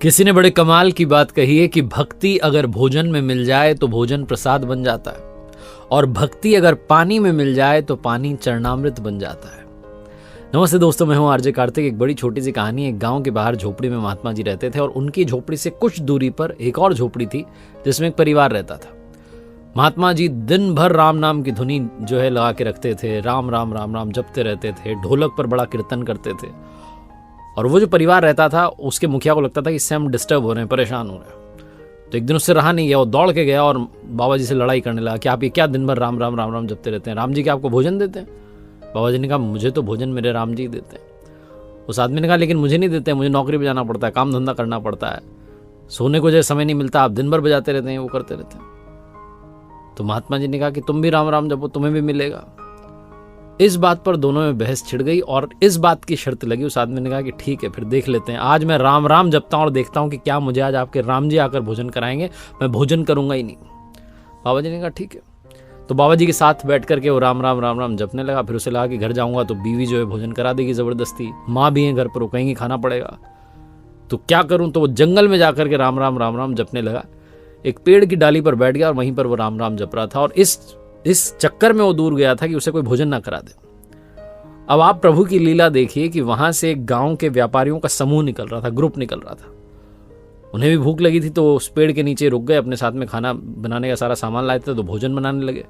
किसी ने बड़े कमाल की बात कही है कि भक्ति अगर भोजन में मिल जाए तो भोजन प्रसाद बन जाता है, और भक्ति अगर पानी में मिल जाए तो पानी चरणामृत बन जाता है। नमस्ते दोस्तों, मैं हूं आरजे कार्तिक। एक बड़ी छोटी सी कहानी। एक गांव के बाहर झोपड़ी में महात्मा जी रहते थे और उनकी झोपड़ी से कुछ दूरी पर एक और झोपड़ी थी जिसमें एक परिवार रहता था। महात्मा जी दिन भर राम नाम की धुनी जो है लगा के रखते थे, राम राम राम राम जपते रहते थे, ढोलक पर बड़ा कीर्तन करते थे। और वो जो परिवार रहता था उसके मुखिया को लगता था कि इससे हम डिस्टर्ब हो रहे हैं, परेशान हो रहे हैं। तो एक दिन उससे रहा नहीं गया, वो दौड़ के गया और बाबा जी से लड़ाई करने लगा कि आप ये क्या दिन भर राम राम राम राम जपते रहते हैं, राम जी क्या आपको भोजन देते हैं? बाबा जी ने कहा मुझे तो भोजन मेरे राम जी देते हैं। उस आदमी ने कहा लेकिन मुझे नहीं देते, मुझे नौकरी पे जाना पड़ता है, काम धंधा करना पड़ता है, सोने को जो समय नहीं मिलता, आप दिन भर बजाते रहते हैं, वो करते रहते हैं। तो महात्मा जी ने कहा कि तुम भी राम राम जपो, तुम्हें भी मिलेगा। इस बात पर दोनों में बहस छिड़ गई और इस बात की शर्त लगी। उस आदमी ने कहा कि ठीक है, फिर देख लेते हैं, आज मैं राम राम जपता हूँ और देखता हूँ कि क्या मुझे आज आपके राम जी आकर भोजन कराएंगे, मैं भोजन करूंगा ही नहीं। बाबा जी ने कहा ठीक है। तो बाबा जी के साथ बैठ करके वो राम राम राम राम जपने लगा। फिर उसे लगा कि घर जाऊंगा तो बीवी जो है भोजन करा देगी जबरदस्ती, माँ भी है घर पर, वो कहेंगी खाना पड़ेगा, तो क्या करूं। तो वो जंगल में जाकर के राम राम राम राम जपने लगा। एक पेड़ की डाली पर बैठ गया और वहीं पर वो राम राम जप रहा था। और इस चक्कर में वो दूर गया था कि उसे कोई भोजन ना करा दे। अब आप प्रभु की लीला देखिए कि वहां से एक गांव के व्यापारियों का समूह निकल रहा था, ग्रुप निकल रहा था। उन्हें भी भूख लगी थी तो उस पेड़ के नीचे रुक गए, अपने साथ में खाना बनाने का सारा सामान लाए थे, तो भोजन बनाने लगे।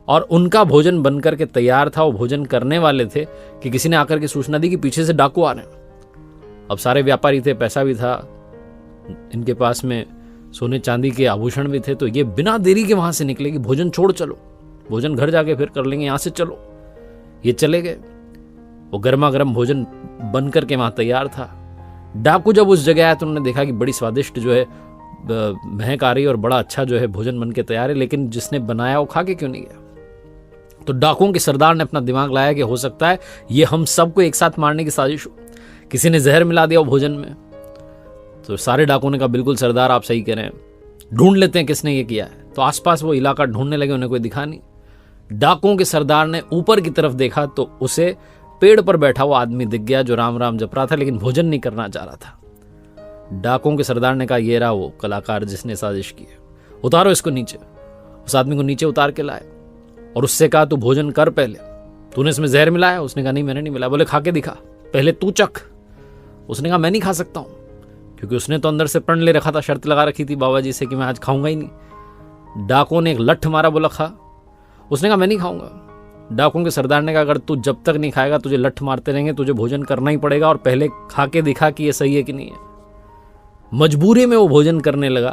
और उनका भोजन बन करके तैयार था, वो भोजन करने वाले थे कि किसी ने आकर के सूचना दी कि पीछे से डाकू आ रहे हैं। अब सारे व्यापारी थे, पैसा भी था इनके पास में, सोने चांदी के आभूषण भी थे, तो ये बिना देरी के वहां से निकले कि भोजन छोड़ चलो, भोजन घर जाके फिर कर लेंगे, यहां से चलो। ये चले गए। वो गर्मा गर्म भोजन बन करके वहां तैयार था। डाकू जब उस जगह आया तो उन्होंने देखा कि बड़ी स्वादिष्ट जो है महक आ रही है और बड़ा अच्छा जो है भोजन बन के तैयार है, लेकिन जिसने बनाया वो खा के क्यों नहीं गया? तो डाकुओं के सरदार ने अपना दिमाग लाया कि हो सकता है ये हम सबको एक साथ मारने की साजिश हो, किसी ने जहर मिला दिया वो भोजन में। तो सारे डाकुओं ने कहा बिल्कुल सरदार आप सही कह रहे हैं, ढूंढ लेते हैं किसने ये किया है। तो आसपास वो इलाका ढूंढने लगे, उन्हें कोई दिखा नहीं। डाकुओं के सरदार ने ऊपर की तरफ देखा तो उसे पेड़ पर बैठा वो आदमी दिख गया जो राम राम जप रहा था लेकिन भोजन नहीं करना चाह रहा था। डाकुओं के सरदार ने कहा ये रहा वो कलाकार जिसने साजिश की है, उतारो इसको नीचे। उस आदमी को नीचे उतार के लाए और उससे कहा तू भोजन कर, पहले तूने इसमें जहर मिलाया? उसने कहा नहीं मैंने नहीं मिलाया। बोले खा के दिखा, पहले तू चख। उसने कहा मैं नहीं खा सकता हूं, क्योंकि उसने तो अंदर से प्रण ले रखा था, शर्त लगा रखी थी बाबा जी से कि मैं आज खाऊंगा ही नहीं। डाकुओं ने एक लठ मारा, बोला खा। उसने कहा मैं नहीं खाऊंगा। डाकुओं के सरदार ने कहा अगर तू जब तक नहीं खाएगा तुझे लठ मारते रहेंगे, तुझे भोजन करना ही पड़ेगा और पहले खा के दिखा कि ये सही है कि नहीं है। मजबूरी में वो भोजन करने लगा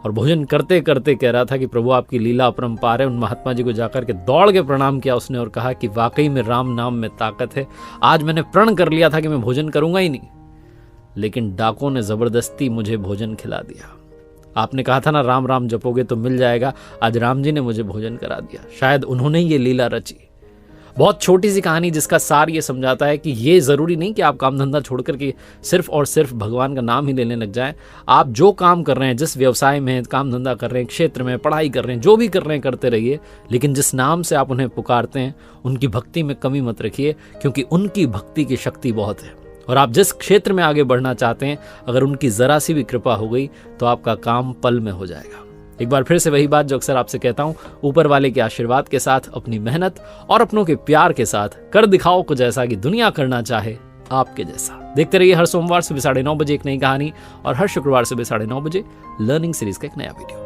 और भोजन करते करते कह रहा था कि प्रभु आपकी लीला अपरंपार है। उन महात्मा जी को जाकर के दौड़ के प्रणाम किया उसने और कहा कि वाकई में राम नाम में ताकत है। आज मैंने प्रण कर लिया था कि मैं भोजन करूंगा ही नहीं, लेकिन डाकुओं ने जबरदस्ती मुझे भोजन खिला दिया। आपने कहा था ना राम राम जपोगे तो मिल जाएगा, आज राम जी ने मुझे भोजन करा दिया। शायद उन्होंने ये लीला रची। बहुत छोटी सी कहानी जिसका सार ये समझाता है कि ये जरूरी नहीं कि आप काम धंधा छोड़ करके सिर्फ और सिर्फ भगवान का नाम ही लेने लग जाएं। आप जो काम कर रहे हैं, जिस व्यवसाय में काम धंधा कर रहे हैं, क्षेत्र में पढ़ाई कर रहे हैं, जो भी कर रहे हैं करते रहिए, लेकिन जिस नाम से आप उन्हें पुकारते हैं उनकी भक्ति में कमी मत रखिए, क्योंकि उनकी भक्ति की शक्ति बहुत है। और आप जिस क्षेत्र में आगे बढ़ना चाहते हैं, अगर उनकी जरा सी भी कृपा हो गई तो आपका काम पल में हो जाएगा। एक बार फिर से वही बात जो अक्सर आपसे कहता हूं, ऊपर वाले के आशीर्वाद के साथ, अपनी मेहनत और अपनों के प्यार के साथ कर दिखाओ कुछ ऐसा कि दुनिया करना चाहे आपके जैसा। देखते रहिए हर सोमवार सुबह 9:30 बजे एक नई कहानी और हर शुक्रवार सुबह 9:30 बजे लर्निंग सीरीज का एक नया वीडियो।